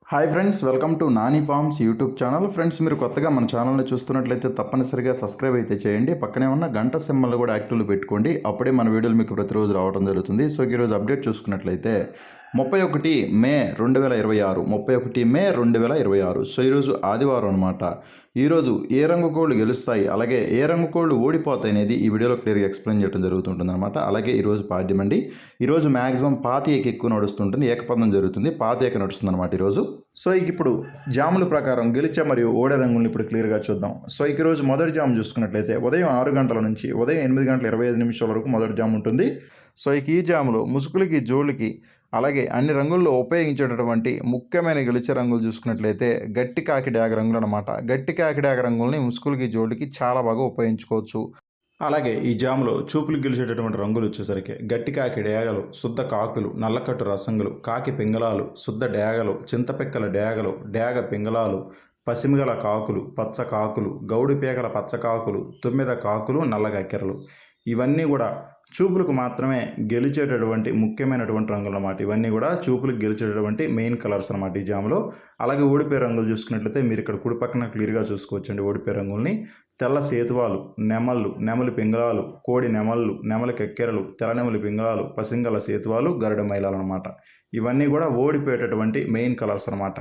Hi friends, welcome to Nani forms YouTube channel. Friends, మీరు కొత్తగా మన ఛానల్ని చూస్తున్నట్లయితే తప్పనిసరిగా సబ్స్క్రైబ్ అయితే చేయండి. పక్కనే ఉన్న గంట సింబల్ కూడా యాక్టివ్లో పెట్టుకోండి. అప్పుడే మన వీడియోలు మీకు ప్రతిరోజు రావడం జరుగుతుంది. సో ఈరోజు అప్డేట్ చూసుకున్నట్లయితే 31 మే 2026 31 మే 2026. సో ఈరోజు ఆదివారం అనమాట. ఈరోజు ఏ రంగు కోళ్ళు గెలుస్తాయి, అలాగే ఏ రంగు కోళ్ళు ఓడిపోతాయి అనేది ఈ వీడియోలో క్లియర్గా ఎక్స్ప్లెయిన్ చేయడం జరుగుతుంటుంది అనమాట. అలాగే ఈరోజు పాడ్యం అండి. ఈరోజు మ్యాక్సిమం పాతి ఏక ఎక్కువ నడుస్తుంటుంది, ఏకపదం జరుగుతుంది, పాతి ఏక నడుస్తుంది అనమాట ఈరోజు. సో ఇప్పుడు జాముల ప్రకారం గెలిచే మరియు ఓడే రంగులను ఇప్పుడు క్లియర్గా చూద్దాం. సో ఈరోజు మొదటి జాము చూసుకున్నట్లయితే ఉదయం 6 గంటల నుంచి ఉదయం 8 గంటల 25 నిమిషాల వరకు మొదటి జాము ఉంటుంది. సో ఈ జాములో ముసుగులకి, జోళ్ళకి, అలాగే అన్ని రంగుల్లో ఉపయోగించేటటువంటి ముఖ్యమైన గెలిచే రంగులు చూసుకున్నట్లయితే గట్టి కాకి డాగ రంగులు అనమాట. గట్టి కాకి డాగ రంగుల్ని ముసుగులకి, జోళ్ళకి చాలా బాగా ఉపయోగించుకోవచ్చు. అలాగే ఈ జాములో చూపులు గెలిచేటటువంటి రంగులు వచ్చేసరికి గట్టి కాకి డేగలు, శుద్ధ కాకులు, నల్లకట్టు రసంగులు, కాకి పింగళాలు, శుద్ధ డేగలు, చింతపిక్కల డేగలు, డేగ పింగళాలు, పసిమిగల కాకులు, పచ్చ కాకులు, గౌడి పీకల పచ్చ కాకులు, తుమ్మిద కాకులు, నల్లగక్కెరలు. ఇవన్నీ కూడా చూపులకు మాత్రమే గెలిచేటటువంటి ముఖ్యమైనటువంటి రంగులు అన్నమాట. ఇవన్నీ కూడా చూపులకు గెలిచేటటువంటి మెయిన్ కలర్స్ అనమాట ఈ జాములో. అలాగే ఓడిపోయే రంగులు చూసుకున్నట్లయితే మీరు ఇక్కడ కుడి పక్కన క్లియర్గా చూసుకోవచ్చండి. ఓడిపోయే రంగుల్ని తెల్ల సేతువాలు, నెమళ్ళు, నెమలి పింగళాలు, కోడి నెమళ్ళు, నెమలి కెక్కెరలు, తెల్ల నెమలి పింగళాలు, పసింగల సేతువాలు, గరుడ మైలాలు అనమాట. ఇవన్నీ కూడా ఓడిపోయేటటువంటి మెయిన్ కలర్స్ అనమాట.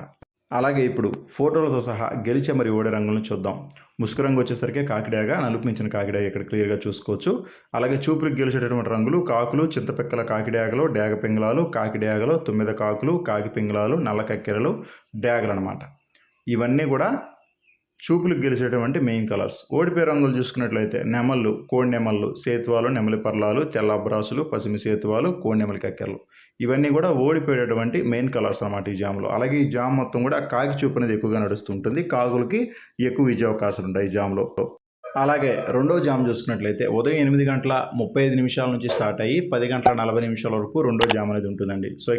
అలాగే ఇప్పుడు ఫోటోలతో సహా గెలిచే మరియు ఓడే రంగులను చూద్దాం. ముసుగు రంగు వచ్చేసరికి కాకిడాగా, నలుపు మించిన కాకిడాగ ఇక్కడ క్లియర్గా చూసుకోవచ్చు. అలాగే చూపులకు గెలిచేటటువంటి రంగులు కాకులు, చింతపిక్కల కాకిడాగలు, డేగ పింగళాలు, కాకిడాగలు, తొమ్మిద కాకులు, కాకి పింగళాలు, నల్ల కక్కెరలు, డాగలు అనమాట. ఇవన్నీ కూడా చూపులకు గెలిచేటువంటి మెయిన్ కలర్స్. ఓడిపోయే రంగులు చూసుకున్నట్లయితే నెమళ్ళు, కోడి నెమళ్ళు, సేతువాలు, నెమలి పర్లాలు, తెల్ల అబ్రాసులు, పసిమి సేతువాలు, కోడి నెమలి కక్కెరలు. ఇవన్నీ కూడా ఓడిపోయేటటువంటి మెయిన్ కలర్స్ అనమాట ఈ జామ్లో. అలాగే ఈ జామ్ మొత్తం కూడా కాకి చూపు అనేది ఎక్కువగా నడుస్తుంటుంది. కాకులకి ఎక్కువ విజయ అవకాశాలు ఉంటాయి ఈ జామ్లో. అలాగే రెండో జామ్ చూసుకున్నట్లయితే ఉదయం 8 గంటల 35 నిమిషాల నుంచి స్టార్ట్ అయ్యి 10 గంటల 40 నిమిషాల వరకు రెండో జామ్ అనేది ఉంటుందండి. సో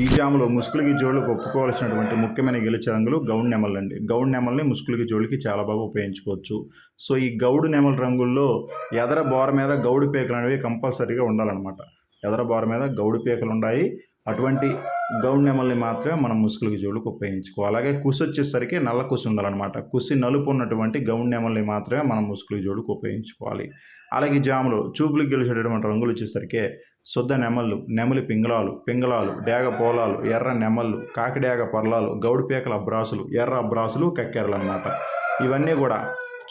ఈ జామ్లో ముసుగులకి, జోళ్ళకి ఒప్పుకోవాల్సినటువంటి ముఖ్యమైన గెలిచే రంగులు గౌడ్ నెమళ్ళు అండి. గౌడ్ నెమల్ని ముసుగులకి, జోళ్ళకి చాలా బాగా ఉపయోగించుకోవచ్చు. సో ఈ గౌడు నెమల రంగుల్లో ఎదర బోర మీద గౌడు పీకలు అనేవి కంపల్సరీగా ఉండాలన్నమాట. ఎదర బోర మీద గౌడు పీకలు ఉన్నాయి. అటువంటి గౌడ్ నెమల్ని మాత్రమే మనం ముసుగులకి, జోళ్ళకి ఉపయోగించుకోవాలి. అలాగే కుసి వచ్చేసరికి నల్ల కుసి ఉండాలన్నమాట. కుసి నలుపు ఉన్నటువంటి గౌడ్ నెమల్ని మాత్రమే మనం ముసుగులకి, జోళ్ళకి ఉపయోగించుకోవాలి. అలాగే జాములో చూపులకు గెలిచేటటువంటి రంగులు వచ్చేసరికి శుద్ధ నెమళ్ళు, నెమలి పింగళాలు, డేగ పోలాలు, ఎర్ర నెమళ్ళు, కాకిడేగ పర్లాలు, గౌడు పీకల అబ్రాసులు, ఎర్ర అబ్రాసులు, కక్కెరలు అనమాట. ఇవన్నీ కూడా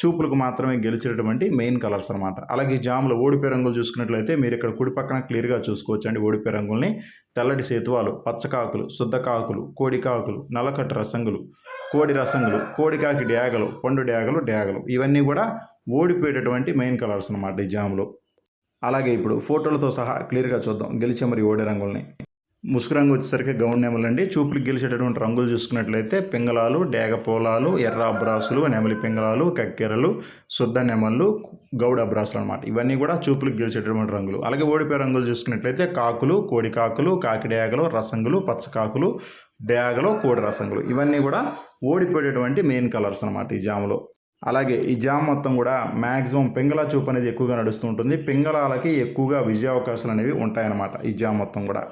చూపులకు మాత్రమే గెలిచేటటువంటి మెయిన్ కలర్స్ అనమాట. అలాగే ఈ జాములో ఓడిపోయే రంగులు చూసుకున్నట్లయితే మీరు ఇక్కడ కుడి పక్కన క్లియర్గా చూసుకోవచ్చు అండి. ఓడిపోయే రంగుల్ని తెల్లటి సేతువాలు, పచ్చకాకులు, శుద్ధ కాకులు, కోడి కాకులు, నల్లకట్టు రసంగులు, కోడి రసంగులు, కోడికాకి డ్యాగలు, పండు డ్యాగలు ఇవన్నీ కూడా ఓడిపోయేటటువంటి మెయిన్ కలర్స్ అనమాట ఈ జాములో. అలాగే ఇప్పుడు ఫోటోలతో సహా క్లియర్గా చూద్దాం గెలిచే మరియు ఓడే రంగుల్ని. ముసుగు రంగు వచ్చేసరికి గౌడ్ నెమలు అండి. చూపులకు గెలిచేటటువంటి రంగులు చూసుకున్నట్లయితే పింగళాలు, డేగ పోలాలు, ఎర్ర అబ్రాసులు, నెమలి పింగళాలు, కక్కెరలు, శుద్ధ నెమళ్ళు, గౌడ అబ్రాసులు అనమాట. ఇవన్నీ కూడా చూపులకు గెలిచేటటువంటి రంగులు. అలాగే ఓడిపోయే రంగులు చూసుకున్నట్లయితే కాకులు, కోడి కాకులు, కాకి డేగలు, రసంగులు, పచ్చకాకులు, డేగలు, కోడి రసంగులు. ఇవన్నీ కూడా ఓడిపోయేటటువంటి మెయిన్ కలర్స్ అనమాట ఈ జాములో. అలాగే ఈ జామ్ మొత్తం కూడా మ్యాక్సిమం పింగళ చూపు అనేది ఎక్కువగా నడుస్తూ ఉంటుంది. పింగళాలకి ఎక్కువగా విజయ అవకాశాలు అనేవి ఉంటాయన్నమాట ఈ జామ్ మొత్తం కూడా.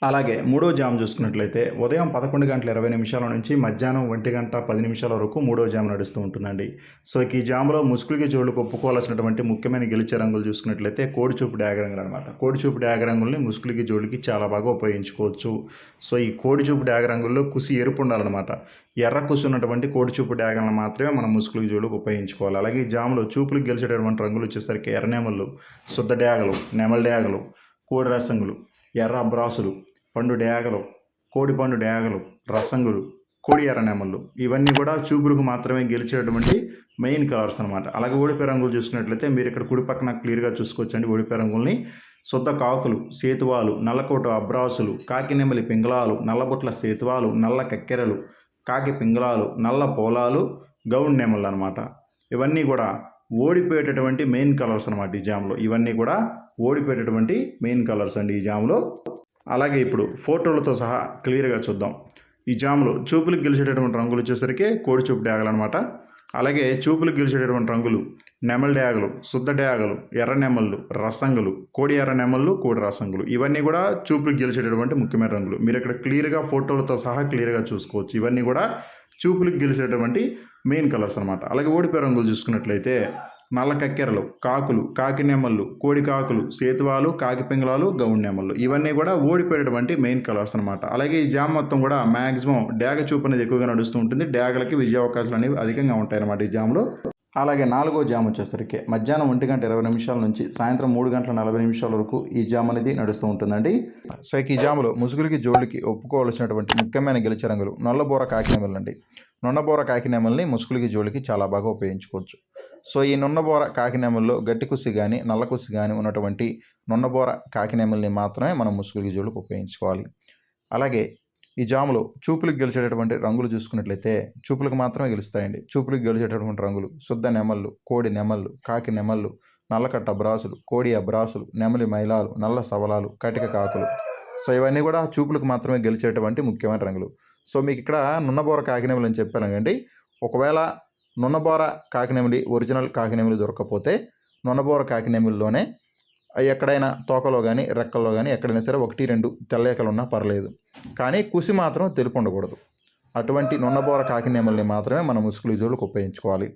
అలాగే మూడో జామ్ చూసుకున్నట్లయితే ఉదయం 11 గంటల 20 నిమిషాల నుంచి మధ్యాహ్నం 1 గంట 10 నిమిషాల వరకు మూడో జామ్ నడుస్తూ ఉంటుందండి. సో ఈ జామ్లో ముసుగులకి, జోళ్ళకి ఒప్పుకోవాల్సినటువంటి ముఖ్యమైన గెలిచే రంగులు చూసుకున్నట్లయితే కోడి చూపు డాగ రంగులు అనమాట. కోడి చూపు డాగ రంగుల్ని ముసుగులకి, జోళ్ళకి చాలా బాగా ఉపయోగించుకోవచ్చు. సో ఈ కోడి చూపు డాగ రంగుల్లో కుసి ఎరుపు ఉండాలన్నమాట. ఎర్ర కుసి ఉన్నటువంటి కోడి చూపు డాగలను మాత్రమే మనం ముసుగులకి, జోళ్ళకి ఉపయోగించుకోవాలి. అలాగే ఈ జామ్లో చూపులకు గెలిచేటటువంటి రంగులు వచ్చేసరికి ఎర్ర నెమళ్ళు, శుద్ధ డాగలు, నెమల డాగలు, కోడి రసంగులు, ఎర్ర అబ్రాసులు, పండు డ్యాగలు, కోడి పండు డ్యాగలు, రసంగులు, కోడి ఎర్ర నెమళ్ళు. ఇవన్నీ కూడా చూపులకు మాత్రమే గెలిచేటువంటి మెయిన్ కలర్స్ అనమాట. అలాగే ఓడిపోయే రంగులు చూసుకున్నట్లయితే మీరు ఇక్కడ కుడి పక్కన క్లియర్గా చూసుకోవచ్చండి. ఓడిపోయే రంగుల్ని శుద్ధ కాకులు, సేతువాలు, నల్లకోట అబ్రాసులు, కాకి నెమలి పింగళాలు, నల్లబుట్ల సేతువాలు, నల్ల కక్కెరలు, కాకి పింగళాలు, నల్ల పోలాలు, గౌడ్ నెమళ్ళు అనమాట. ఇవన్నీ కూడా ఓడిపోయేటటువంటి మెయిన్ కలర్స్ అనమాట ఈ జామ్లో. ఇవన్నీ కూడా ఓడిపోయేటటువంటి మెయిన్ కలర్స్ అండి ఈ జామ్లో. అలాగే ఇప్పుడు ఫోటోలతో సహా క్లియర్గా చూద్దాం. ఈ జామ్లో చూపులకు గెలిచేటటువంటి రంగులు వచ్చేసరికి కోడి చూపు డాగలు అనమాట. అలాగే చూపులకు గెలిచేటటువంటి రంగులు నెమలి డేగలు, శుద్ధ డేగలు, ఎర్ర నెమళ్ళు, రసంగులు, కోడి ఎర్ర నెమళ్ళు, కోడి రసంగులు ఇవన్నీ కూడా చూపులకు గెలిచేటటువంటి ముఖ్యమైన రంగులు. మీరు ఇక్కడ క్లియర్గా ఫోటోలతో సహా క్లియర్గా చూసుకోవచ్చు. ఇవన్నీ కూడా చూపులకు గెలిచేటటువంటి మెయిన్ కలర్స్ అనమాట. అలాగే ఓడిపోయే రంగులు చూసుకున్నట్లయితే నల్ల కక్కెరలు, కాకులు, కాకి నెమళ్ళు, కోడి కాకులు, సేతువాలు, కాకి పింగళాలు, గౌండి నెమళ్ళు ఇవన్నీ కూడా ఓడిపోయేటువంటి మెయిన్ కలర్స్ అనమాట. అలాగే ఈ జామ్ మొత్తం కూడా మ్యాక్సిమం డేగ చూపు అనేది ఎక్కువగా నడుస్తూ ఉంటుంది. డేగలకి విజయ అవకాశాలు అనేవి అధికంగా ఉంటాయి అన్నమాట ఈ జామ్లో. అలాగే 4వ జామ్ వచ్చేసరికి మధ్యాహ్నం 1:20 నుంచి సాయంత్రం 3:40 వరకు ఈ జామ్ అనేది నడుస్తూ ఉంటుందండి. సో ఈ జాములో ముసుగులకి జోళ్ళకి ఒప్పుకోవాల్సినటువంటి ముఖ్యమైన గెలిచే రంగులు నల్లబోర కాకినెమలు అండి. నున్నబోర కాకినెమల్ని ముసుగులకి జోళ్ళకి చాలా బాగా ఉపయోగించుకోవచ్చు. సో ఈ నున్నబోర కాకినెమల్లో గట్టి కుసి కానీ నల్ల కుసి కానీ ఉన్నటువంటి నున్నబోర కాకినెమల్ని మాత్రమే మనం ముసుగులకి జోళ్ళకి ఉపయోగించుకోవాలి. అలాగే ఈ జాములో చూపులకు గెలిచేటటువంటి రంగులు చూసుకున్నట్లయితే చూపులకు మాత్రమే గెలుస్తాయండి. చూపులకు గెలిచేటటువంటి రంగులు శుద్ధ నెమళ్ళు, కోడి నెమళ్ళు, కాకి నెమళ్ళు, నల్లకట్ట అబ్రాసులు, కోడి అబ్రాసులు, నెమలి మైలాలు, నల్ల సవలాలు, కటిక కాకులు. సో ఇవన్నీ కూడా చూపులకు మాత్రమే గెలిచేటువంటి ముఖ్యమైన రంగులు. సో మీకు ఇక్కడ నున్నబోర కాకినెమలు అని చెప్పాను కండి. ఒకవేళ నున్నబోర కాకినెమలి ఒరిజినల్ కాకినెమలి దొరకకపోతే నున్నబోర కాకినెమలిలోనే ఎక్కడైనా తోకలో కానీ రెక్కల్లో కానీ ఎక్కడైనా సరే 1-2 తెల్లఏకలు ఉన్నా పర్లేదు, కానీ కుసి మాత్రం తెలుపు ఉండకూడదు. అటువంటి నున్నబోర కాకినెమల్ని మాత్రమే మనం ముసుగులు జోళ్ళకు ఉపయోగించుకోవాలి.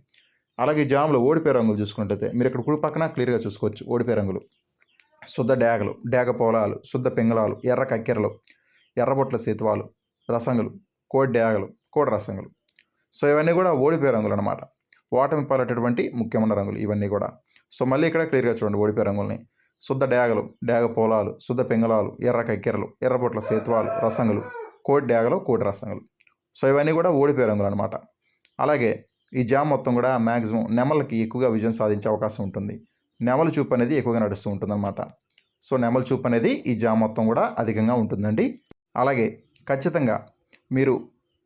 అలాగే జాములో ఓడిపోయే రంగులు చూసుకున్నట్లయితే మీరు ఇక్కడ కుడి పక్కన క్లియర్గా చూసుకోవచ్చు. ఓడిపోయే రంగులు శుద్ధ డేగలు, డేగ పోలాలు, శుద్ధ పింగళాలు, ఎర్ర కక్కెరలు, ఎర్రబొట్ల సేతువాలు, రసంగులు, కోడి డేగలు, కోడి రసంగులు. సో ఇవన్నీ కూడా ఓడిపోయే రంగులు అనమాట. ఓటమి పాలటటువంటి ముఖ్యమైన రంగులు ఇవన్నీ కూడా. సో మళ్ళీ ఇక్కడ క్లియర్గా చూడండి ఓడిపోయే రంగుల్ని. శుద్ధ డేగలు, డేగ పోలాలు, శుద్ధ పింగళాలు, ఎర్ర కక్కెరలు, ఎర్రబొట్ల సేతువాలు, రసంగులు, కోడి డేగలు, కోడి రసంగులు. సో ఇవన్నీ కూడా ఓడిపోయే రంగులు అనమాట. అలాగే ఈ జామ్ మొత్తం కూడా మ్యాక్సిమం నెమలకి ఎక్కువగా విజయం సాధించే అవకాశం ఉంటుంది. నెమలి చూపు అనేది ఎక్కువగా నడుస్తూ ఉంటుందన్నమాట. సో నెమలి చూపు అనేది ఈ జామ్ మొత్తం కూడా అధికంగా ఉంటుందండి. అలాగే ఖచ్చితంగా మీరు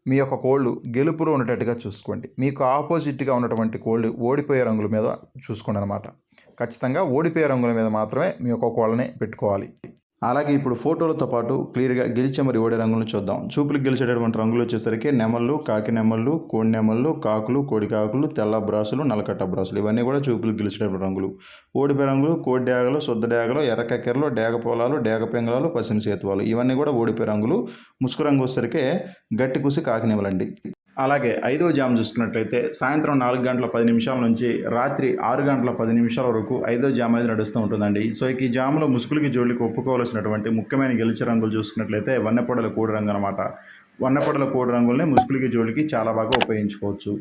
మీ యొక్క కోళ్ళు గెలుపులో ఉండేటట్టుగా చూసుకోండి. మీకు ఆపోజిట్గా ఉన్నటువంటి కోళ్ళు ఓడిపోయే రంగుల మీద చూసుకోండి అనమాట. ఖచ్చితంగా ఓడిపోయే రంగుల మీద మాత్రమే మీ యొక్క కోళ్ళని పెట్టుకోవాలి. అలాగే ఇప్పుడు ఫోటోలతో పాటు క్లియర్గా గెలిచే మరి ఓడే రంగులను చూద్దాం. చూపులకు గెలిచేటటువంటి రంగులు వచ్చేసరికి నెమళ్ళు, కాకి నెమళ్ళు, కోడి నెమళ్ళు, కాకులు, కోడి కాకులు, తెల్ల బ్రాసులు, నల్లకట్ట బ్రాసులు ఇవన్నీ కూడా చూపులకు గెలిచేటటువంటి రంగులు. ఓడిపోయే రంగులు కోడి డేగలు, శుద్ధ డేగలు, ఎర్ర కక్కెరలు, డేగ పొలాలు, డేగ పింగళాలు, పశ్చిమ సేతువాలు ఇవన్నీ కూడా ఓడిపోయే రంగులు. ముసుగు రంగు వచ్చేసరికి గట్టి కుసి కాకి నెమలండి. అలాగే 5వ జామ్ చూసుకున్నట్లయితే సాయంత్రం 4:10 నుంచి రాత్రి 6:10 వరకు 5వ జామ్ అనేది నడుస్తూ ఉంటుందండి. సో ఈ జామ్లో ముసుగులకి జోళ్ళకి ఒప్పుకోవాల్సినటువంటి ముఖ్యమైన గెలిచే రంగులు చూసుకున్నట్లయితే వన్నెపొడల కోడి రంగు అనమాట. వన్నెపొడల కోడి రంగుల్ని ముసుగులకి జోళ్ళకి చాలా బాగా ఉపయోగించుకోవచ్చు.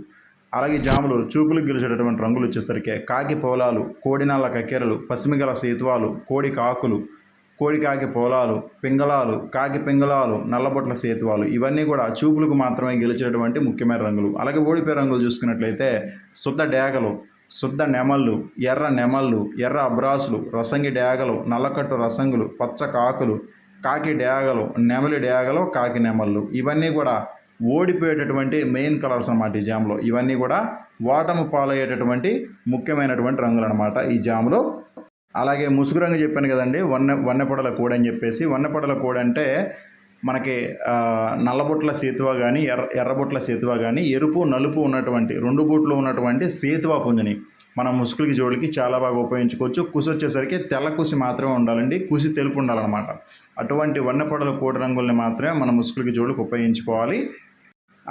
అలాగే జాములు చూపులకు గెలిచేటటువంటి రంగులు వచ్చేసరికి కాకి పోలాలు, కోడి నల్ల కక్కెరలు, పసిమిగల సేతువాలు, కోడి కాకులు, కోడి కాకి పోలాలు, పింగళాలు, కాకి పింగళాలు, నల్లబొట్ల సేతువాలు ఇవన్నీ కూడా చూపులకు మాత్రమే గెలిచేటువంటి ముఖ్యమైన రంగులు. అలాగే ఓడిపోయే రంగులు చూసుకున్నట్లయితే శుద్ధ డేగలు, శుద్ధ నెమళ్ళు, ఎర్ర నెమళ్ళు, ఎర్ర అబ్రాసులు, రసంగి డేగలు, నల్లకట్టు రసంగులు, పచ్చ కాకులు, కాకి డేగలు, నెమలి డేగలు, కాకి నెమళ్ళు ఇవన్నీ కూడా ఓడిపోయేటటువంటి మెయిన్ కలర్స్ అన్నమాట ఈ జామ్లో. ఇవన్నీ కూడా ఓటమి పాలయ్యేటటువంటి ముఖ్యమైనటువంటి రంగులు అనమాట ఈ జామ్లో. అలాగే ముసుగు రంగు చెప్పాను కదండి, వన్నెపొడల కోడి అని చెప్పేసి. వన్నెపొడల కోడి అంటే మనకి నల్లబొట్ల సేతువ కానీ ఎర్రబొట్ల సేతువ కానీ ఎరుపు నలుపు ఉన్నటువంటి 2 బూట్లు ఉన్నటువంటి సేతువ పుంజుని మనం ముసుగులకి జోడికి చాలా బాగా ఉపయోగించుకోవచ్చు. కుసి వచ్చేసరికి తెల్ల కుసి మాత్రమే ఉండాలండి, కుసి తెలుపు ఉండాలన్నమాట. అటువంటి వన్నెపొడల కోడి రంగుల్ని మాత్రమే మనం ముసుగులకి జోడికి ఉపయోగించుకోవాలి.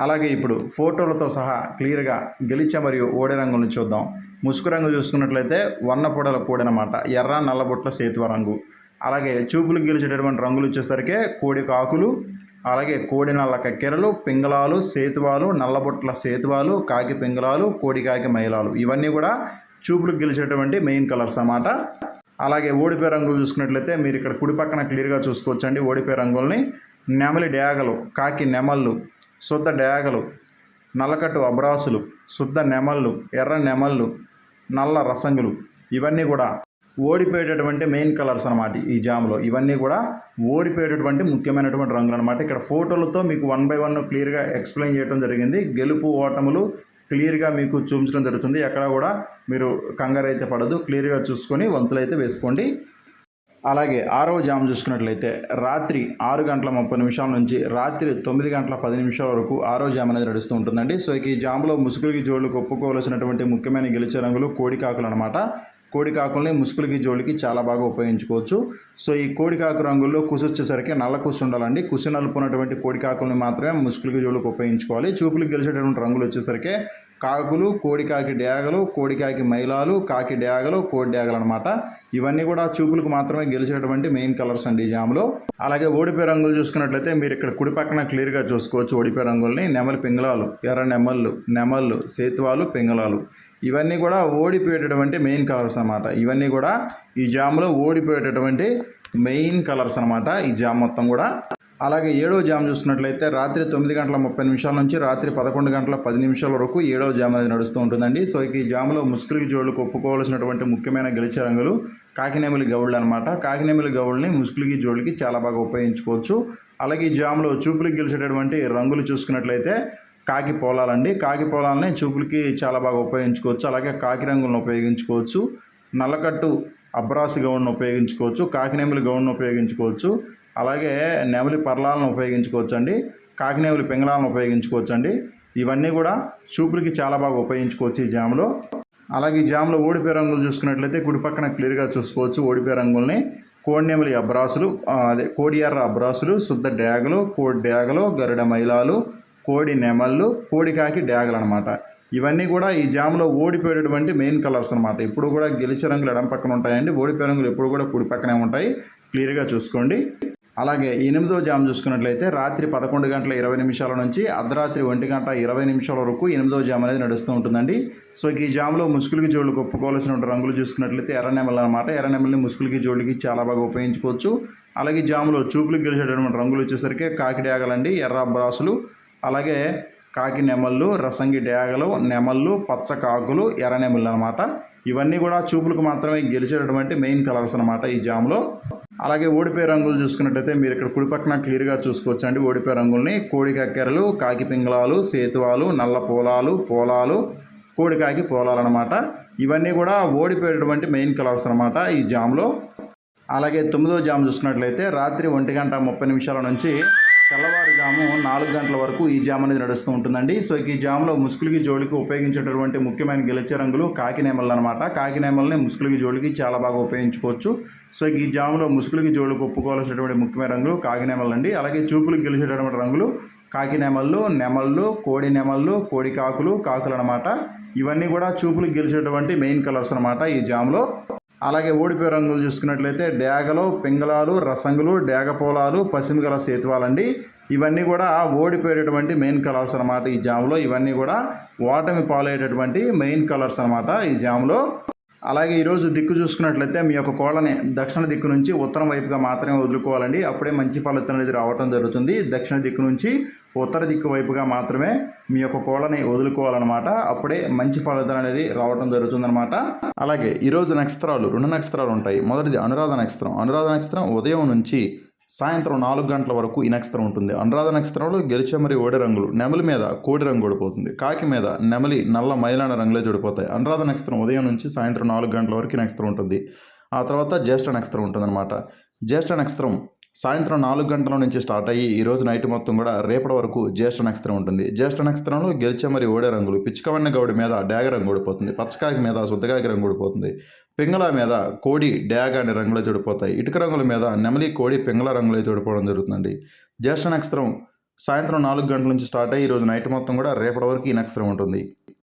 అలాగే ఇప్పుడు ఫోటోలతో సహా క్లియర్గా గెలిచే మరియు ఓడే రంగులను చూద్దాం. ముసుగు రంగు చూసుకున్నట్లయితే వన్నపొడల కోడి అనమాట, ఎర్ర నల్లబొట్ల సేతువ రంగు. అలాగే చూపులకు గెలిచేటటువంటి రంగులు వచ్చేసరికి కోడి కాకులు, అలాగే కోడి నల్ల కక్కెరలు, పింగళాలు, సేతువాలు, నల్లబొట్ల సేతువాలు, కాకి పింగళాలు, కోడి కాకి మైలాలు ఇవన్నీ కూడా చూపులకు గెలిచేటువంటి మెయిన్ కలర్స్ అన్నమాట. అలాగే ఓడిపోయే రంగులు చూసుకున్నట్లయితే మీరు ఇక్కడ కుడి పక్కన క్లియర్గా చూసుకోవచ్చండి ఓడిపోయే రంగుల్ని. నెమలి డేగలు, కాకి నెమళ్ళు, శుద్ధ డేగలు, నల్లకట్టు అబ్రాసులు, శుద్ధ నెమళ్ళు, ఎర్ర నెమళ్ళు, నల్ల రసంగులు ఇవన్నీ కూడా ఓడిపోయేటటువంటి మెయిన్ కలర్స్ అనమాట ఈ జామ్లో. ఇవన్నీ కూడా ఓడిపోయేటటువంటి ముఖ్యమైనటువంటి రంగులు అనమాట. ఇక్కడ ఫోటోలతో మీకు 1 by 1 క్లియర్గా ఎక్స్ప్లెయిన్ చేయడం జరిగింది. గెలుపు ఓటములు క్లియర్గా మీకు చూపించడం జరుగుతుంది. ఎక్కడ కూడా మీరు కంగారు అయితే పడదు, క్లియర్గా చూసుకొని వంతులైతే వేసుకోండి. అలాగే ఆరవ జామ్ చూసుకున్నట్లయితే రాత్రి 6:30 నుంచి రాత్రి 9:10 వరకు ఆరో జామ్ అనేది నడుస్తూ ఉంటుందండి. సో ఈ జామ్లో ముసుగులకి జోళ్ళకు ఒప్పుకోవాల్సినటువంటి ముఖ్యమైన గెలిచే రంగులు కోడికాకులు అనమాట. కోడికాకుల్ని ముసుగులకి జోళ్ళకి చాలా బాగా ఉపయోగించుకోవచ్చు. సో ఈ కోడికాకు రంగుల్లో కుసు వచ్చేసరికి నల్ల కుసు ఉండాలండి. కుసు నలుపున్నటువంటి కోడికాకుల్ని మాత్రమే ముసుగులకి జోళ్ళకి ఉపయోగించుకోవాలి. చూపులకు గెలిచేటటువంటి రంగులు వచ్చేసరికి కాకులు, కోడికాకి డేగలు, కోడికాకి మైలాలు, కాకి డేగలు, కోడి డేగలు అనమాట. ఇవన్నీ కూడా చూపులకు మాత్రమే గెలిచేటువంటి మెయిన్ కలర్స్ అండి ఈ జామ్లో. అలాగే ఓడిపోయే రంగులు చూసుకున్నట్లయితే మీరు ఇక్కడ కుడి పక్కన క్లియర్గా చూసుకోవచ్చు ఓడిపోయే రంగుల్ని. నెమలి పింగళాలు, ఎర్ర నెమళ్ళు, సేతువాలు, పింగళాలు ఇవన్నీ కూడా ఓడిపోయేటటువంటి మెయిన్ కలర్స్ అనమాట. ఇవన్నీ కూడా ఈ జామ్లో ఓడిపోయేటటువంటి మెయిన్ కలర్స్ అనమాట ఈ జామ్ మొత్తం కూడా. అలాగే ఏడవ జామ్ చూసుకున్నట్లయితే రాత్రి 9:30 నుంచి రాత్రి 11:10 వరకు ఏడవ జామ్ అనేది నడుస్తూ ఉంటుందండి. సో ఈ జామ్లో ముసుగులకి జోళ్ళకు ఒప్పుకోవాల్సినటువంటి ముఖ్యమైన గెలిచే రంగులు కాకినేమిలి గౌళ్ళు అనమాట. కాకినేమిలి గౌళ్ళని ముసుగులకి జోళ్ళకి చాలా బాగా ఉపయోగించుకోవచ్చు. అలాగే ఈ జామ్లో చూపులకి గెలిచేటటువంటి రంగులు చూసుకున్నట్లయితే కాకి పోలాలండి. కాకి పోలాలని చూపులకి చాలా బాగా ఉపయోగించుకోవచ్చు. అలాగే కాకి రంగులను ఉపయోగించుకోవచ్చు. నల్లకట్టు అబ్రాసు గౌన్ను ఉపయోగించుకోవచ్చు. కాకినేమిలి గౌన్ను ఉపయోగించుకోవచ్చు. అలాగే నెమలి పర్లాలను ఉపయోగించుకోవచ్చు అండి. కాకినేమిలి పింగళాలను ఉపయోగించుకోవచ్చు అండి. ఇవన్నీ కూడా చూపులకి చాలా బాగా ఉపయోగించుకోవచ్చు ఈ జామ్లో. అలాగే ఈ జామ్లో ఓడిపోయే రంగులు చూసుకున్నట్లయితే కుడి పక్కన క్లియర్గా చూసుకోవచ్చు ఓడిపోయే రంగుల్ని. కోడినెమలి అబ్రాసులు, కోడి ఎర్ర అబ్రాసులు, శుద్ధ డేగలు, కోడి డేగలు, గరుడ మైలాలు, కోడి నెమళ్ళు, కోడికాకి డేగలు అనమాట. ఇవన్నీ కూడా ఈ జామ్లో ఓడిపోయేటటువంటి మెయిన్ కలర్స్ అనమాట. ఇప్పుడు కూడా గెలిచే రంగులు ఎడం పక్కన ఉంటాయండి. ఓడిపోయే రంగులు ఎప్పుడు కూడా కుడి పక్కనే ఉంటాయి. క్లియర్గా చూసుకోండి. అలాగే 8వ జామ్ చూసుకున్నట్లయితే రాత్రి 11:20 నుంచి అర్ధరాత్రి 1:20 వరకు 8వ జామ్ అనేది నడుస్తూ ఉంటుందండి. సో ఈ జామ్లో ముసుగులకి జోళ్ళకి ఒప్పుకోవాల్సిన రంగులు చూసుకున్నట్లయితే ఎర్రనెమలు అనమాట. ఎర్రనెమల్ని ముసుగులకి జోళ్ళకి చాలా బాగా ఉపయోగించుకోవచ్చు. అలాగే జామ్లో చూపులకు గెలిచేటటువంటి రంగులు వచ్చేసరికి కాకి డేగలండి, ఎర్ర అబ్రాసులు, అలాగే కాకి నెమళ్ళు, రసంగి డేగలు, నెమళ్ళు, పచ్చ కాకులు, ఎర్ర నెమళ్ళు అనమాట. ఇవన్నీ కూడా చూపులకు మాత్రమే గెలిచేటటువంటి మెయిన్ కలర్స్ అనమాట ఈ జామ్లో. అలాగే ఓడిపోయే రంగులు చూసుకున్నట్టయితే మీరు ఇక్కడ కుడి పక్కన క్లియర్గా చూసుకోవచ్చు అండి ఓడిపోయే రంగుల్ని. కోడి కక్కెరలు, కాకి పింగళాలు, సేతువాలు, నల్ల పోలాలు, కోడికాకి పోలాలు అనమాట. ఇవన్నీ కూడా ఓడిపోయేటటువంటి మెయిన్ కలర్స్ అనమాట ఈ జామ్లో. అలాగే 9వ జామ్ చూసుకున్నట్లయితే రాత్రి 1:30 నుంచి తెల్లవారుజాము 4 గంటల వరకు ఈ జామ్ అనేది నడుస్తూ ఉంటుందండి. సో ఈ జామ్లో ముసుగులకి జోడికి ఉపయోగించేటటువంటి ముఖ్యమైన గెలిచే రంగులు కాకినేమళ్ళు అనమాట. కాకినేమల్ని ముసుగులకి జోడికి చాలా బాగా ఉపయోగించుకోవచ్చు. సో ఈ జామ్లో ముసుగులకి జోడికి ఒప్పుకోవాల్సినటువంటి ముఖ్యమైన రంగులు కాకినేమళ్ళు అండి. అలాగే చూపులకు గెలిచేటటువంటి రంగులు కాకినేమళ్ళు, నెమళ్ళు, కోడి నెమళ్ళు, కోడి కాకులు అనమాట. ఇవన్నీ కూడా చూపులకు గెలిచేటువంటి మెయిన్ కలర్స్ అనమాట ఈ జామ్లో. అలాగే ఓడిపోయే రంగులు చూసుకున్నట్లయితే డేగలు, పింగళాలు, రసంగులు, డేగపోలాలు, పసిమిగల సేతువాలండి. ఇవన్నీ కూడా ఓడిపోయేటటువంటి మెయిన్ కలర్స్ అనమాట ఈ జామ్లో. ఇవన్నీ కూడా ఓటమి పాలయ్యేటటువంటి మెయిన్ కలర్స్ అనమాట ఈ జామ్లో. అలాగే ఈరోజు దిక్కు చూసుకున్నట్లయితే మీ యొక్క కోళ్ళని దక్షిణ దిక్కు నుంచి ఉత్తరం వైపుగా మాత్రమే వదులుకోవాలండి. అప్పుడే మంచి ఫలితం అనేది రావటం జరుగుతుంది. దక్షిణ దిక్కు నుంచి ఉత్తర దిక్కు వైపుగా మాత్రమే మీ యొక్క కోళ్ళని వదులుకోవాలన్నమాట. అప్పుడే మంచి ఫలితం అనేది రావటం జరుగుతుందన్నమాట. అలాగే ఈరోజు నక్షత్రాలు 2 నక్షత్రాలు ఉంటాయి. మొదటిది అనురాధ నక్షత్రం. అనురాధ నక్షత్రం ఉదయం నుంచి సాయంత్రం 4 గంటల వరకు ఈ నక్షత్రం ఉంటుంది. అనురాధ నక్షత్రంలో గెలిచే మరి ఓడి రంగులు నెమలి మీద కోడి రంగు ఓడిపోతుంది. కాకి మీద నెమలి నల్ల మైలాన రంగులే జడిపోతాయి. అనురాధ నక్షత్రం ఉదయం నుంచి సాయంత్రం 4 గంటల వరకు నక్షత్రం ఉంటుంది. ఆ తర్వాత జ్యేష్ఠ నక్షత్రం ఉంటుందన్నమాట. జ్యేష్ఠ నక్షత్రం సాయంత్రం 4 గంటల నుంచి స్టార్ట్ అయ్యి ఈరోజు నైట్ మొత్తం కూడా రేపటి వరకు జ్యేష్ఠ నక్షత్రం ఉంటుంది. జ్యేష్ఠ నక్షత్రంలో గెలిచే మరి ఓడే రంగులు పిచ్చికవన్న గౌడి మీద డేగ రంగు ఓడిపోతుంది. పచ్చకాకి మీద శుద్ధకాకి రంగు ఓడిపోతుంది. పింగళ మీద కోడి డేగ అనే రంగులో చూడిపోతాయి. ఇటుక రంగుల మీద నెమలి కోడి పింగళ రంగులో చూడిపోవడం జరుగుతుందండి. జ్యేష్ఠ నక్షత్రం సాయంత్రం 4 గంటల నుంచి స్టార్ట్ అయ్యి ఈరోజు నైట్ మొత్తం కూడా రేపటి వరకు ఈ నక్షత్రం ఉంటుంది.